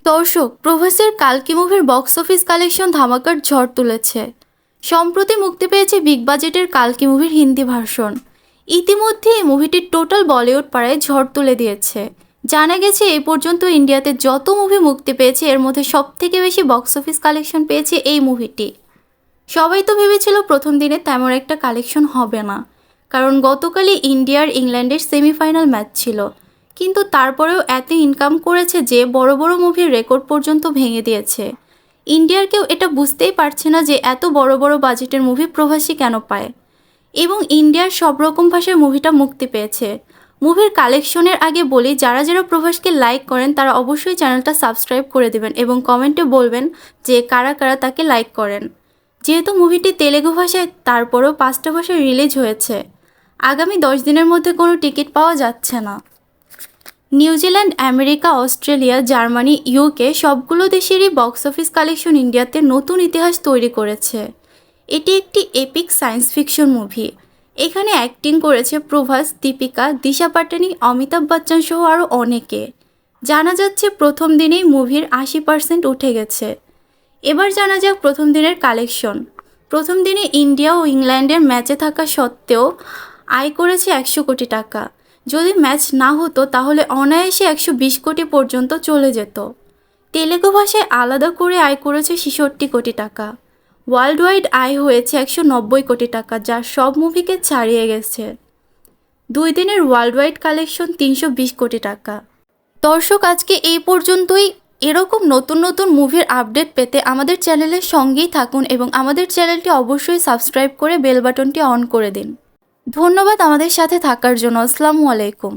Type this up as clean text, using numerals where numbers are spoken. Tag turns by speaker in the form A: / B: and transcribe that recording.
A: দর্শক, প্রভাসের কালকি মুভির box office collection ধামাকার ঝড় তুলেছে। সম্প্রতি মুক্তি পেয়েছে বিগ বাজেটের কালকি মুভির হিন্দি ভার্সন। ইতিমধ্যে এই মুভিটির টোটাল বলিউড পাড়ায় ঝড় তুলে দিয়েছে। জানা গেছে এই পর্যন্ত ইন্ডিয়াতে যত মুভি মুক্তি পেয়েছে এর মধ্যে সবথেকে বেশি বক্স অফিস কালেকশন পেয়েছে এই মুভিটি। সবাই তো ভেবেছিল প্রথম দিনে তেমন একটা কালেকশন হবে না, কারণ গতকালই ইন্ডিয়ার ইংল্যান্ডের সেমিফাইনাল ম্যাচ ছিল। কিন্তু তারপরেও এত ইনকাম করেছে যে বড় বড় মুভির রেকর্ড পর্যন্ত ভেঙে দিয়েছে। ইন্ডিয়ার কেউ এটা বুঝতেই পারছে না যে এত বড় বড় বাজেটের মুভি প্রবাসী কেন পায়। এবং ইন্ডিয়ার সব রকম ভাষায় মুভিটা মুক্তি পেয়েছে। মুভির কালেকশনের আগে বলি, যারা যারা প্রভাসকে লাইক করেন তারা অবশ্যই চ্যানেলটা সাবস্ক্রাইব করে দেবেন এবং কমেন্টে বলবেন যে কারা কারা তাকে লাইক করেন। যেহেতু মুভিটি তেলেগু ভাষায়, তারপরেও 5টা ভাষায় রিলিজ হয়েছে। আগামী 10 দিনের মধ্যে কোনো টিকিট পাওয়া যাচ্ছে না। New Zealand, America, Australia, Germany, UK সবগুলো দেশেরই বক্স অফিস কালেকশন ইন্ডিয়াতে নতুন ইতিহাস তৈরি করেছে। এটি একটি এপিক সায়েন্স ফিকশন মুভি। এখানে অ্যাক্টিং করেছে প্রভাস, দীপিকা, দিশা পাটানি, অমিতাভ বচ্চন সহ আরও অনেকে। জানা যাচ্ছে প্রথম দিনেই মুভির 80% উঠে গেছে। এবার জানা যাক প্রথম দিনের কালেকশন। প্রথম দিনে ইন্ডিয়া ও ইংল্যান্ডের ম্যাচে থাকা সত্ত্বেও আয় করেছে 100 কোটি টাকা। যদি ম্যাচ না হতো তাহলে অনায়াসে 120 কোটি পর্যন্ত চলে যেত। তেলেগু ভাষায় আলাদা করে আয় করেছে 66 কোটি টাকা। ওয়ার্ল্ড ওয়াইড আয় হয়েছে 190 কোটি টাকা, যা সব মুভিকে ছাড়িয়ে গেছে। 2 দিনের ওয়ার্ল্ড ওয়াইড কালেকশন 320 কোটি টাকা। দর্শক, আজকে এই পর্যন্তই। এরকম নতুন নতুন মুভির আপডেট পেতে আমাদের চ্যানেলের সঙ্গেই থাকুন এবং আমাদের চ্যানেলটি অবশ্যই সাবস্ক্রাইব করে বেল বাটনটি অন করে দিন। ধন্যবাদ আমাদের সাথে থাকার জন্য। আসসালামু আলাইকুম।